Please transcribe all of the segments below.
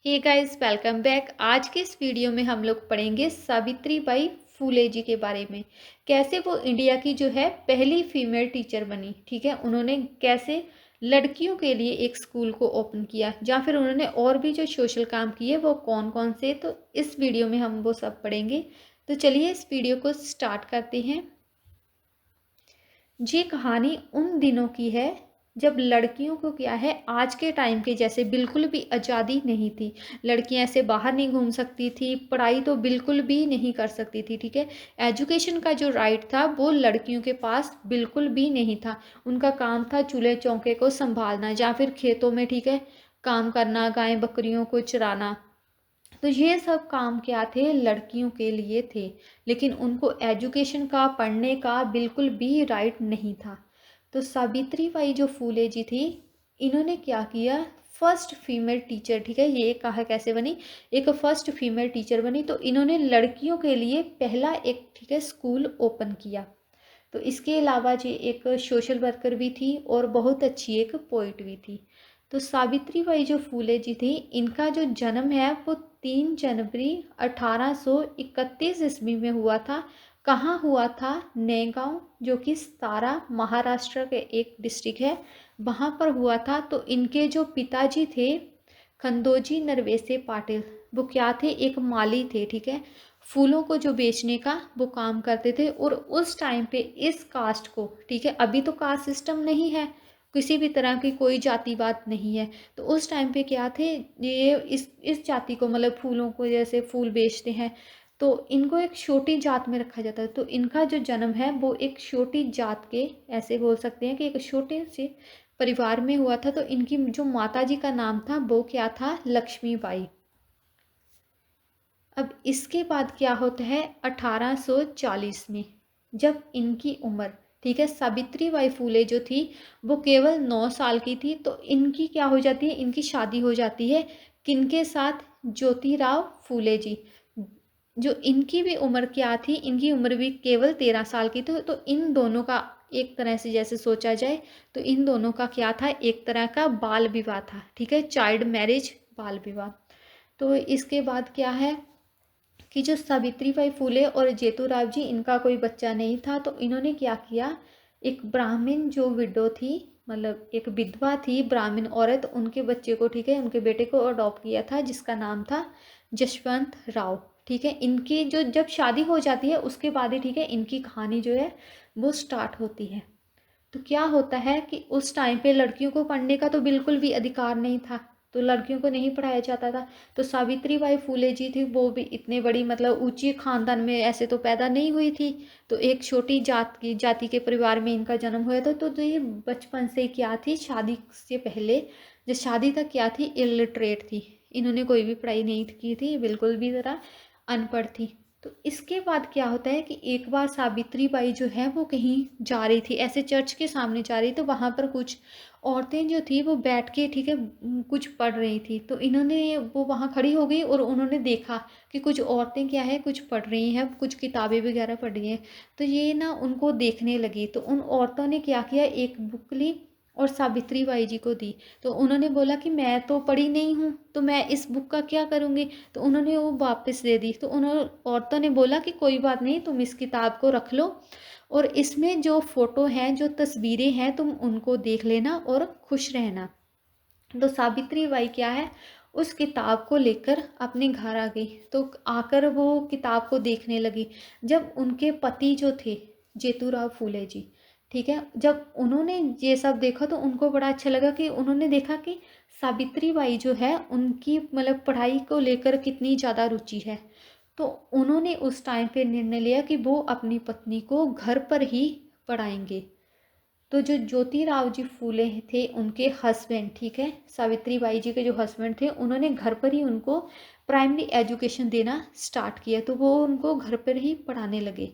Hey guys, welcome back. आज के इस वीडियो में हम लोग पढ़ेंगे सावित्रीबाई फुले जी के बारे में। कैसे वो इंडिया की जो है पहली फीमेल टीचर बनी। ठीक है, उन्होंने कैसे लड़कियों के लिए एक स्कूल को ओपन किया, या फिर उन्होंने और भी जो सोशल काम किए वो कौन कौन से, तो इस वीडियो में हम वो सब पढ़ेंगे। तो चलिए इस वीडियो को स्टार्ट करते हैं। ये कहानी उन दिनों की है जब लड़कियों को क्या है, आज के टाइम के जैसे बिल्कुल भी आज़ादी नहीं थी। लड़कियां ऐसे बाहर नहीं घूम सकती थी, पढ़ाई तो बिल्कुल भी नहीं कर सकती थी। ठीक है, एजुकेशन का जो राइट था वो लड़कियों के पास बिल्कुल भी नहीं था। उनका काम था चूल्हे चौके को संभालना, या फिर खेतों में, ठीक है, काम करना, गाय बकरियों को चराना। तो ये सब काम क्या थे, लड़कियों के लिए थे। लेकिन उनको एजुकेशन का, पढ़ने का बिल्कुल भी राइट नहीं था। तो सावित्री बाई जो फूले जी थी, इन्होंने क्या किया, फर्स्ट फीमेल टीचर, ठीक है, ये कहा कैसे बनी, एक फर्स्ट फीमेल टीचर बनी। तो इन्होंने लड़कियों के लिए पहला एक, ठीक है, स्कूल ओपन किया। तो इसके अलावा जी एक सोशल वर्कर भी थी और बहुत अच्छी एक पोइट भी थी। तो सावित्री बाई जो फूले जी थी, इनका जो जन्म है वो 3 जनवरी 1831 ईस्वी में हुआ था। कहाँ हुआ था, नैगांव, जो कि सातारा महाराष्ट्र के एक डिस्ट्रिक्ट है, वहाँ पर हुआ था। तो इनके जो पिताजी थे खंदोजी नरवेसे पाटिल, वो क्या थे, एक माली थे। ठीक है, फूलों को जो बेचने का वो काम करते थे। और उस टाइम पे इस कास्ट को, ठीक है, अभी तो कास्ट सिस्टम नहीं है, किसी भी तरह की कोई जातिवाद नहीं है। तो उस टाइम पे क्या थे, ये इस जाति को, मतलब फूलों को, जैसे फूल बेचते हैं, तो इनको एक छोटी जात में रखा जाता है। तो इनका जो जन्म है वो एक छोटी जात के, ऐसे बोल सकते हैं कि एक छोटे से परिवार में हुआ था। तो इनकी जो माता जी का नाम था वो क्या था, लक्ष्मीबाई। अब इसके बाद क्या होता है, 1840 में, जब इनकी उम्र, ठीक है, सावित्री बाई फूले जो थी वो केवल 9 साल की थी। तो इनकी क्या हो जाती है, इनकी शादी हो जाती है किनके साथ, ज्योतिराव फूले जी। जो इनकी भी उम्र क्या थी, इनकी उम्र भी केवल 13 साल की थी। तो इन दोनों का एक तरह से जैसे सोचा जाए तो इन दोनों का क्या था, एक तरह का बाल विवाह था। ठीक है, चाइल्ड मैरिज, बाल विवाह। तो इसके बाद क्या है कि जो सावित्री बाई फूले और जेतूराव जी, इनका कोई बच्चा नहीं था। तो इन्होंने क्या किया, एक ब्राह्मण जो विडो थी, मतलब एक विधवा थी ब्राह्मण औरत, उनके बच्चे को, ठीक है, उनके बेटे को अडॉप्ट किया था, जिसका नाम था जशवंत राव। ठीक है, इनकी जो जब शादी हो जाती है उसके बाद ही, ठीक है, इनकी कहानी जो है वो स्टार्ट होती है। तो क्या होता है कि उस टाइम पे लड़कियों को पढ़ने का तो बिल्कुल भी अधिकार नहीं था, तो लड़कियों को नहीं पढ़ाया जाता था। तो सावित्री बाई फूले जी थी, वो भी इतने बड़ी, मतलब ऊंची खानदान में ऐसे तो पैदा नहीं हुई थी। तो एक छोटी जाति के परिवार में इनका जन्म हुआ था। तो ये बचपन से क्या थी, शादी से पहले, जो शादी तक क्या थी, इलिटरेट थी। इन्होंने कोई भी पढ़ाई नहीं की थी, बिल्कुल भी ज़रा अनपढ़ थी। तो इसके बाद क्या होता है कि एक बार सावित्री बाई जो है वो कहीं जा रही थी, ऐसे चर्च के सामने जा रही, तो वहाँ पर कुछ औरतें जो थी वो बैठ के, ठीक है, कुछ पढ़ रही थी। तो इन्होंने, वो वहाँ खड़ी हो गई और उन्होंने देखा कि कुछ औरतें क्या है, कुछ पढ़ रही हैं, कुछ किताबें वगैरह पढ़ रही हैं। तो ये ना उनको देखने लगी। तो उन औरतों ने क्या किया, एक बुक ली और सावित्री बाई जी को दी। तो उन्होंने बोला कि मैं तो पढ़ी नहीं हूँ, तो मैं इस बुक का क्या करूँगी। तो उन्होंने वो वापस दे दी। तो उन्होंने, औरतों ने बोला कि कोई बात नहीं, तुम इस किताब को रख लो और इसमें जो फोटो हैं, जो तस्वीरें हैं, तुम उनको देख लेना और खुश रहना। तो सावित्री बाई क्या है, उस किताब को लेकर अपने घर आ गई। तो आकर वो किताब को देखने लगी। जब उनके पति जो थे, जेतूराव फूले जी, ठीक है, जब उन्होंने ये सब देखा तो उनको बड़ा अच्छा लगा कि उन्होंने देखा कि सावित्री बाई जो है उनकी, मतलब पढ़ाई को लेकर कितनी ज़्यादा रुचि है। तो उन्होंने उस टाइम पे निर्णय लिया कि वो अपनी पत्नी को घर पर ही पढ़ाएंगे। तो जो ज्योतिराव जी फूले थे, उनके हस्बैंड, ठीक है, सावित्री बाई जी के जो हस्बैंड थे, उन्होंने घर पर ही उनको प्राइमरी एजुकेशन देना स्टार्ट किया। तो वो उनको घर पर ही पढ़ाने लगे।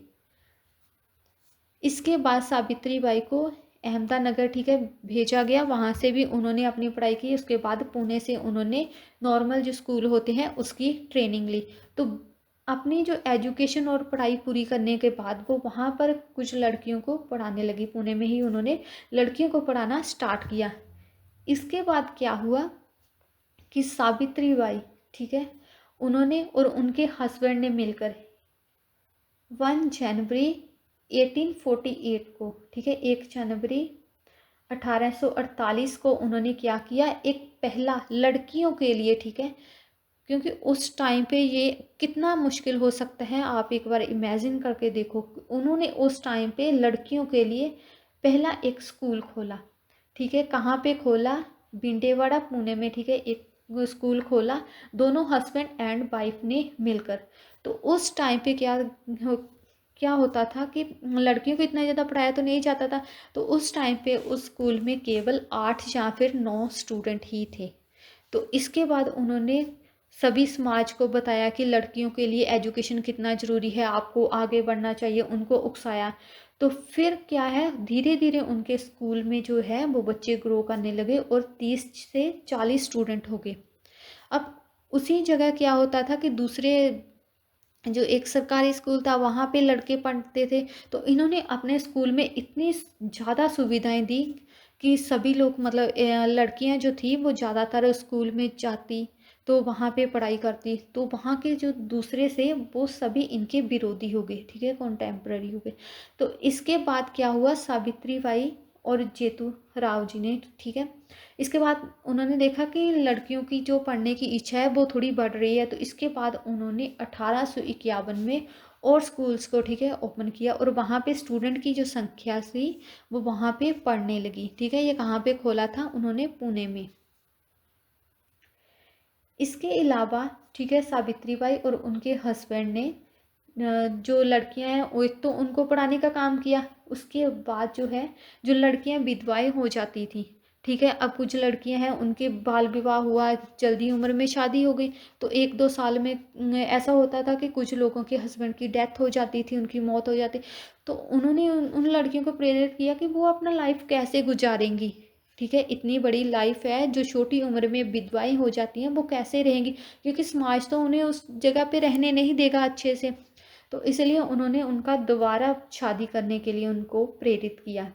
इसके बाद सावित्री बाई को अहमदानगर, ठीक है, भेजा गया। वहाँ से भी उन्होंने अपनी पढ़ाई की। उसके बाद पुणे से उन्होंने नॉर्मल जो स्कूल होते हैं उसकी ट्रेनिंग ली। तो अपनी जो एजुकेशन और पढ़ाई पूरी करने के बाद वो वहाँ पर कुछ लड़कियों को पढ़ाने लगी। पुणे में ही उन्होंने लड़कियों को पढ़ाना स्टार्ट किया। इसके बाद क्या हुआ कि सावित्री बाई ठीक है, उन्होंने और उनके हस्बैंड ने मिलकर 1 जनवरी 1848 को, ठीक है, 1 जनवरी 1848 को उन्होंने क्या किया, एक पहला लड़कियों के लिए, ठीक है, क्योंकि उस टाइम पे ये कितना मुश्किल हो सकता है आप एक बार इमेजिन करके देखो। उन्होंने उस टाइम पे लड़कियों के लिए पहला एक स्कूल खोला, ठीक है, कहाँ पे खोला, भिंडेवाड़ा पुणे में, ठीक है, एक स्कूल खोला, दोनों हस्बैंड एंड वाइफ ने मिलकर। तो उस टाइम पे क्या होता था कि लड़कियों को इतना ज़्यादा पढ़ाया तो नहीं जाता था, तो उस टाइम पे उस स्कूल में केवल 8 या फिर 9 स्टूडेंट ही थे। तो इसके बाद उन्होंने सभी समाज को बताया कि लड़कियों के लिए एजुकेशन कितना ज़रूरी है, आपको आगे बढ़ना चाहिए, उनको उकसाया। तो फिर क्या है, धीरे धीरे उनके स्कूल में जो है वो बच्चे ग्रो करने लगे और 30 से 40 स्टूडेंट हो गए। अब उसी जगह क्या होता था कि दूसरे जो एक सरकारी स्कूल था वहाँ पे लड़के पढ़ते थे, तो इन्होंने अपने स्कूल में इतनी ज़्यादा सुविधाएं दी कि सभी लोग, मतलब लड़कियां जो थी वो ज़्यादातर स्कूल में जाती, तो वहाँ पे पढ़ाई करती, तो वहाँ के जो दूसरे से वो सभी इनके विरोधी हो गए, ठीक है, कॉन्टेम्प्ररी हो गए। तो इसके बाद क्या हुआ, सावित्री बाई और जेतू राव जी ने, ठीक है, इसके बाद उन्होंने देखा कि लड़कियों की जो पढ़ने की इच्छा है वो थोड़ी बढ़ रही है, तो इसके बाद उन्होंने 1851 में और स्कूल्स को, ठीक है, ओपन किया, और वहाँ पे स्टूडेंट की जो संख्या थी वो वहाँ पे पढ़ने लगी, ठीक है। ये कहाँ पे खोला था उन्होंने, पुणे में। इसके अलावा, ठीक है, सावित्री बाई और उनके हस्बैंड ने जो लड़कियां हैं वो एक तो उनको पढ़ाने का काम किया, उसके बाद जो है जो लड़कियां विधवाएं हो जाती थी, ठीक है, अब कुछ लड़कियां हैं उनके बाल विवाह हुआ, जल्दी उम्र में शादी हो गई, तो 1-2 साल में ऐसा होता था कि कुछ लोगों के हस्बैंड की डेथ हो जाती थी, उनकी मौत हो जाती, तो उन्होंने उन लड़कियों को प्रेरित किया कि वो अपना लाइफ कैसे गुजारेंगी, ठीक है, इतनी बड़ी लाइफ है, जो छोटी उम्र में विधवाएं हो जाती हैं वो कैसे रहेंगी, क्योंकि समाज तो उन्हें उस जगह पे रहने नहीं देगा अच्छे से। तो इसलिए उन्होंने उनका दोबारा शादी करने के लिए उनको प्रेरित किया।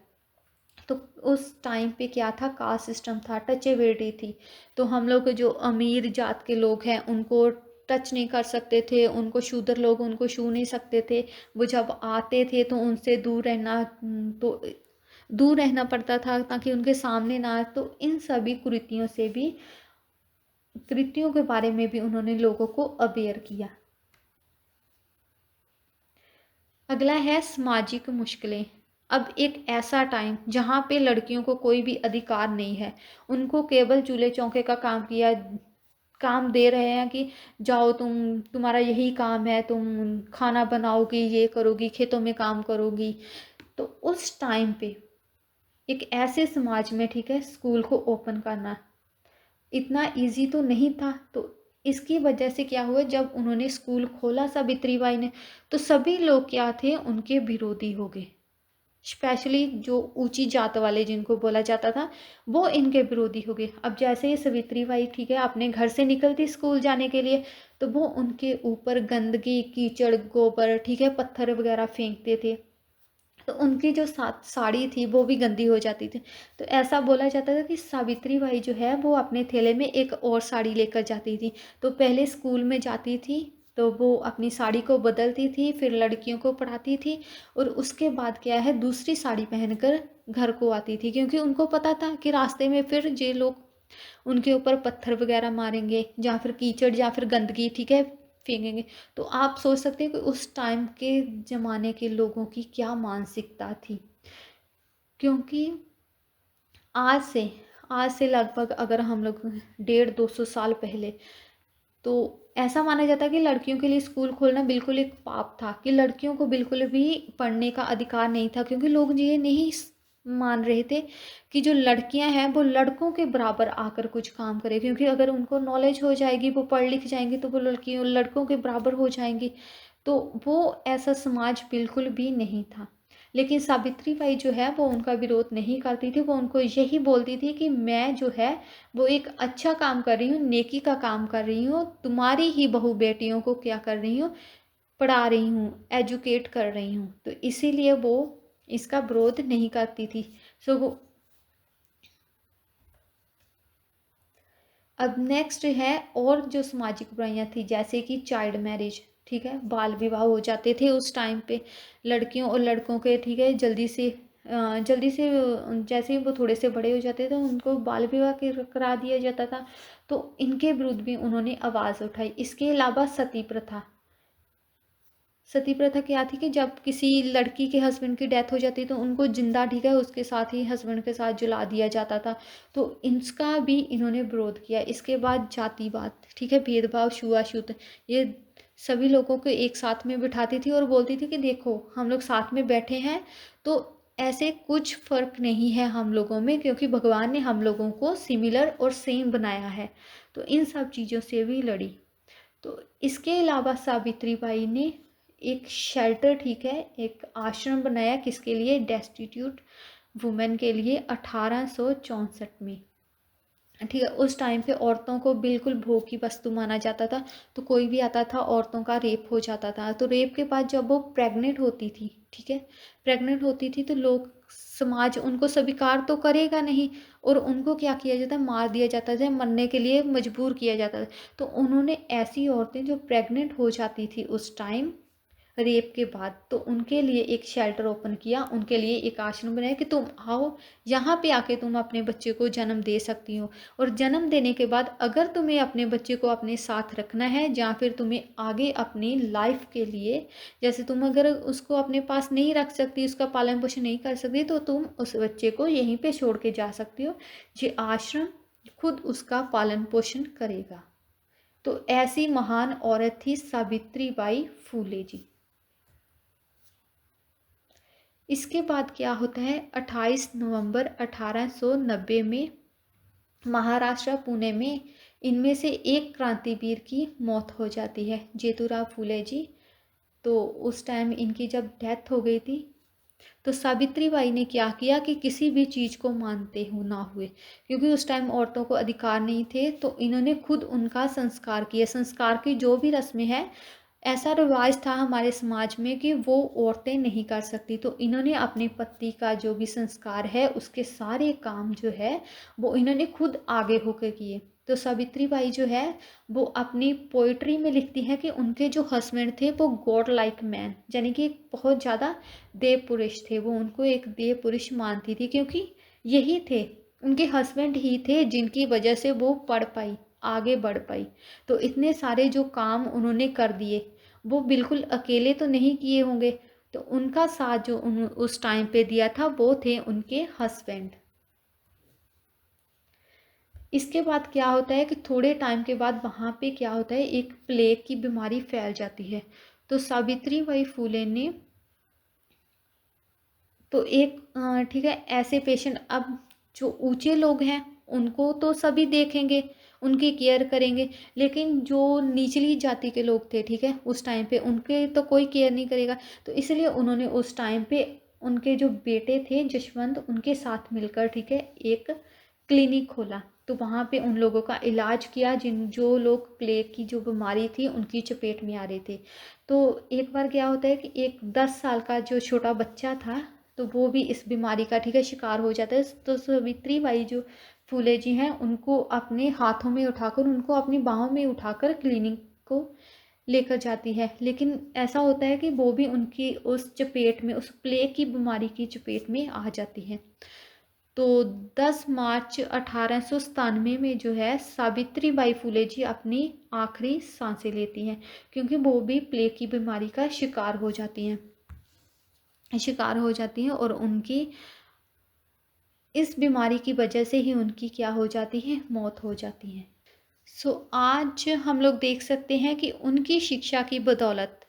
तो उस टाइम पे क्या था, कास्ट सिस्टम था, टचेबिलिटी थी, तो हम लोग जो अमीर जात के लोग हैं उनको टच नहीं कर सकते थे, उनको शूद्र लोग उनको छू नहीं सकते थे, वो जब आते थे तो उनसे दूर रहना, तो दूर रहना पड़ता था ताकि उनके सामने ना आए। तो इन सभी कुरीतियों से भी, कृतियों के बारे में भी उन्होंने लोगों को अवेयर किया। अगला है सामाजिक मुश्किलें। अब एक ऐसा टाइम जहाँ पे लड़कियों को कोई भी अधिकार नहीं है, उनको केवल चूल्हे चौके का काम दे रहे हैं कि जाओ, तुम्हारा यही काम है, तुम खाना बनाओगी, ये करोगी, खेतों में काम करोगी। तो उस टाइम पे एक ऐसे समाज में, ठीक है, स्कूल को ओपन करना इतना इजी तो नहीं था। तो इसकी वजह से क्या हुआ, जब उन्होंने स्कूल खोला सावित्री बाई ने, तो सभी लोग क्या थे, उनके विरोधी हो गए, स्पेशली जो ऊंची जात वाले जिनको बोला जाता था वो इनके विरोधी हो गए। अब जैसे ही सावित्री बाई, ठीक है, अपने घर से निकलती स्कूल जाने के लिए, तो वो उनके ऊपर गंदगी, कीचड़, गोबर, ठीक है, पत्थर वगैरह फेंकते थे, तो उनकी जो साड़ी थी वो भी गंदी हो जाती थी। तो ऐसा बोला जाता था कि सावित्री बाई जो है वो अपने थैले में एक और साड़ी लेकर जाती थी। तो पहले स्कूल में जाती थी तो वो अपनी साड़ी को बदलती थी, फिर लड़कियों को पढ़ाती थी, और उसके बाद क्या है, दूसरी साड़ी पहनकर घर को आती थी, क्योंकि उनको पता था कि रास्ते में फिर ये लोग उनके ऊपर पत्थर वगैरह मारेंगे, या फिर कीचड़ या फिर गंदगी, ठीक है, फेंकेंगे। तो आप सोच सकते हैं कि उस टाइम के ज़माने के लोगों की क्या मानसिकता थी, क्योंकि आज से आज से लगभग अगर हम लोग 150-200 साल पहले, तो ऐसा माना जाता है कि लड़कियों के लिए स्कूल खोलना बिल्कुल एक पाप था, कि लड़कियों को बिल्कुल भी पढ़ने का अधिकार नहीं था, क्योंकि लोग ये नहीं मान रहे थे कि जो लड़कियां हैं वो लड़कों के बराबर आकर कुछ काम करें, क्योंकि अगर उनको नॉलेज हो जाएगी, वो पढ़ लिख जाएंगी, तो वो लड़कियों लड़कों के बराबर हो जाएंगी। तो वो ऐसा समाज बिल्कुल भी नहीं था। लेकिन सावित्री बाई जो है वो उनका विरोध नहीं करती थी, वो उनको यही बोलती थी कि मैं जो है वो एक अच्छा काम कर रही हूँ, नेकी का काम कर रही हूँ, तुम्हारी ही बहू बेटियों को क्या कर रही हूँ, पढ़ा रही हूँ, एजुकेट कर रही हूँ। तो इसीलिए वो इसका विरोध नहीं करती थी। सो वो अब नेक्स्ट है और जो सामाजिक बुराइयां थी, जैसे कि चाइल्ड मैरिज, ठीक है, बाल विवाह हो जाते थे उस टाइम पे लड़कियों और लड़कों के, ठीक है, जल्दी से जैसे ही वो थोड़े से बड़े हो जाते थे उनको बाल विवाह करा दिया जाता था। तो इनके विरुद्ध भी उन्होंने आवाज़ उठाई। इसके अलावा सती प्रथा, सती प्रथा क्या थी कि जब किसी लड़की के हस्बैंड की डेथ हो जाती तो उनको जिंदा, ठीक है, उसके साथ ही हस्बैंड के साथ जला दिया जाता था। तो इसका भी इन्होंने विरोध किया। इसके बाद जातिवाद, ठीक है, भेदभाव, छुआछूत, ये सभी लोगों को एक साथ में बिठाती थी और बोलती थी कि देखो हम लोग साथ में बैठे हैं, तो ऐसे कुछ फर्क नहीं है हम लोगों में, क्योंकि भगवान ने हम लोगों को सिमिलर और सेम बनाया है। तो इन सब चीज़ों से भी लड़ी। तो इसके अलावा सावित्री बाई ने एक शेल्टर, ठीक है, एक आश्रम बनाया, किसके लिए, डेस्टिट्यूट वुमेन के लिए, 1864 में, ठीक है। उस टाइम पे औरतों को बिल्कुल भोग की वस्तु माना जाता था। तो कोई भी आता था, औरतों का रेप हो जाता था। तो रेप के बाद जब वो प्रेग्नेंट होती थी, ठीक है, प्रेग्नेंट होती थी, तो लोग, समाज उनको स्वीकार तो करेगा नहीं, और उनको क्या किया जाता, मार दिया जाता था, मरने के लिए मजबूर किया जाता था। तो उन्होंने ऐसी औरतें जो प्रेग्नेंट हो जाती थी उस टाइम रेप के बाद, तो उनके लिए एक शेल्टर ओपन किया, उनके लिए एक आश्रम बनाया कि तुम आओ, यहाँ पे आके तुम अपने बच्चे को जन्म दे सकती हो। और जन्म देने के बाद अगर तुम्हें अपने बच्चे को अपने साथ रखना है, या फिर तुम्हें आगे अपनी लाइफ के लिए, जैसे तुम अगर उसको अपने पास नहीं रख सकती, उसका पालन पोषण नहीं कर सकती, तो तुम उस बच्चे को यहीं पे छोड़ के जा सकती हो। ये आश्रम खुद उसका पालन पोषण करेगा। तो ऐसी महान औरत थी सावित्री बाई फूले जी। इसके बाद क्या होता है, 28 नवंबर 1890 में महाराष्ट्र पुणे में इनमें से एक क्रांतिवीर की मौत हो जाती है, जेतुराव फूले जी। तो उस टाइम इनकी जब डेथ हो गई थी, तो सावित्री बाई ने क्या किया कि किसी भी चीज़ को मानते हो ना हुए, क्योंकि उस टाइम औरतों को अधिकार नहीं थे, तो इन्होंने खुद उनका संस्कार किया। संस्कार की जो भी रस्में हैं, ऐसा रिवाज था हमारे समाज में कि वो औरतें नहीं कर सकती, तो इन्होंने अपने पति का जो भी संस्कार है उसके सारे काम जो है वो इन्होंने खुद आगे होकर किए। तो सावित्री बाई जो है वो अपनी पोइट्री में लिखती है कि उनके जो हस्बैंड थे वो गॉड लाइक मैन, यानी कि बहुत ज़्यादा देव पुरुष थे। वो उनको एक देव पुरुष मानती थी, क्योंकि यही थे, उनके हस्बैंड ही थे जिनकी वजह से वो पढ़ पाई, आगे बढ़ पाई। तो इतने सारे जो काम उन्होंने कर दिए, वो बिल्कुल अकेले तो नहीं किए होंगे। तो उनका साथ जो उस टाइम पे दिया था वो थे उनके हस्बैंड। इसके बाद क्या होता है कि थोड़े टाइम के बाद वहाँ पे क्या होता है, एक प्लेग की बीमारी फैल जाती है। तो सावित्री बाई फूले ने, तो एक ठीक है, ऐसे पेशेंट, अब जो ऊंचे लोग हैं उनको तो सभी देखेंगे, उनकी केयर करेंगे, लेकिन जो निचली जाति के लोग थे, ठीक है, उस टाइम पे उनके तो कोई केयर नहीं करेगा। तो इसलिए उन्होंने उस टाइम पे उनके जो बेटे थे जशवंत, उनके साथ मिलकर, ठीक है, एक क्लिनिक खोला। तो वहाँ पे उन लोगों का इलाज किया जिन जो लोग प्लेग की जो बीमारी थी उनकी चपेट में आ रहे थे। तो एक बार क्या होता है कि एक 10 साल का जो छोटा बच्चा था, तो वो भी इस बीमारी का, ठीक है, शिकार हो जाता है। तो सावित्री बाई जो फूले जी हैं उनको अपने हाथों में उठाकर, उनको अपनी बाहों में उठाकर क्लिनिक को लेकर जाती है। लेकिन ऐसा होता है कि वो भी उनकी उस चपेट में, उस प्लेग की बीमारी की चपेट में आ जाती है। तो 10 मार्च 1897 में जो है सावित्री बाई फूले जी अपनी आखिरी सांसें लेती हैं, क्योंकि वो भी प्लेग की बीमारी का शिकार हो जाती हैं, और उनकी इस बीमारी की वजह से ही उनकी क्या हो जाती है, मौत हो जाती है। आज हम लोग देख सकते हैं कि उनकी शिक्षा की बदौलत,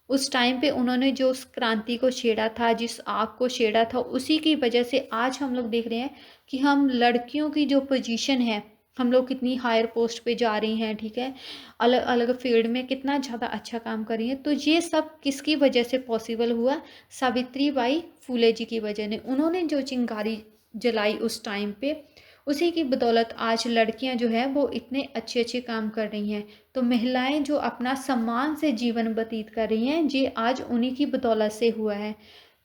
उस टाइम पे उन्होंने जो उस क्रांति को छेड़ा था, जिस आग को छेड़ा था, उसी की वजह से आज हम लोग देख रहे हैं कि हम लड़कियों की जो पोजीशन है, हम लोग कितनी हायर पोस्ट पे जा रही हैं, ठीक है, अलग अलग फील्ड में कितना ज़्यादा अच्छा काम कर रही हैं। तो ये सब किसकी वजह से पॉसिबल हुआ, सावित्री बाई फूले जी की वजह ने। उन्होंने जो चिंगारी जलाई उस टाइम पे, उसी की बदौलत आज लड़कियां जो है वो इतने अच्छे अच्छे काम कर रही हैं। तो महिलाएं जो अपना सम्मान से जीवन व्यतीत कर रही हैं, ये आज उन्हीं की बदौलत से हुआ है।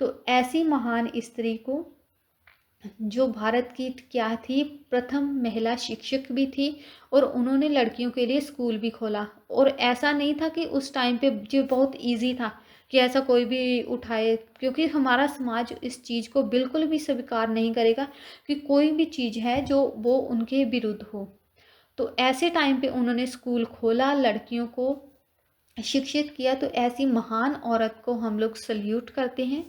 तो ऐसी महान स्त्री को जो भारत की क्या थी, प्रथम महिला शिक्षक भी थी, और उन्होंने लड़कियों के लिए स्कूल भी खोला। और ऐसा नहीं था कि उस टाइम पे जो बहुत इजी था कि ऐसा कोई भी उठाए, क्योंकि हमारा समाज इस चीज़ को बिल्कुल भी स्वीकार नहीं करेगा कि कोई भी चीज़ है जो वो उनके विरुद्ध हो। तो ऐसे टाइम पे उन्होंने स्कूल खोला, लड़कियों को शिक्षित किया। तो ऐसी महान औरत को हम लोग सल्यूट करते हैं।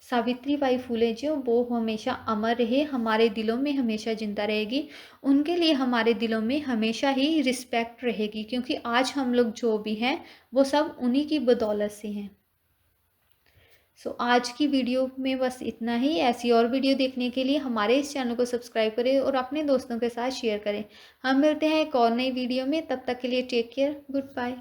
सावित्री बाई फुले जो, वो हमेशा अमर रहे, हमारे दिलों में हमेशा जिंदा रहेगी। उनके लिए हमारे दिलों में हमेशा ही रिस्पेक्ट रहेगी, क्योंकि आज हम लोग जो भी हैं वो सब उन्हीं की बदौलत से हैं। सो आज की वीडियो में बस इतना ही। ऐसी और वीडियो देखने के लिए हमारे इस चैनल को सब्सक्राइब करें और अपने दोस्तों के साथ शेयर करें। हम मिलते हैं एक और नई वीडियो में, तब तक के लिए टेक केयर, गुड बाय।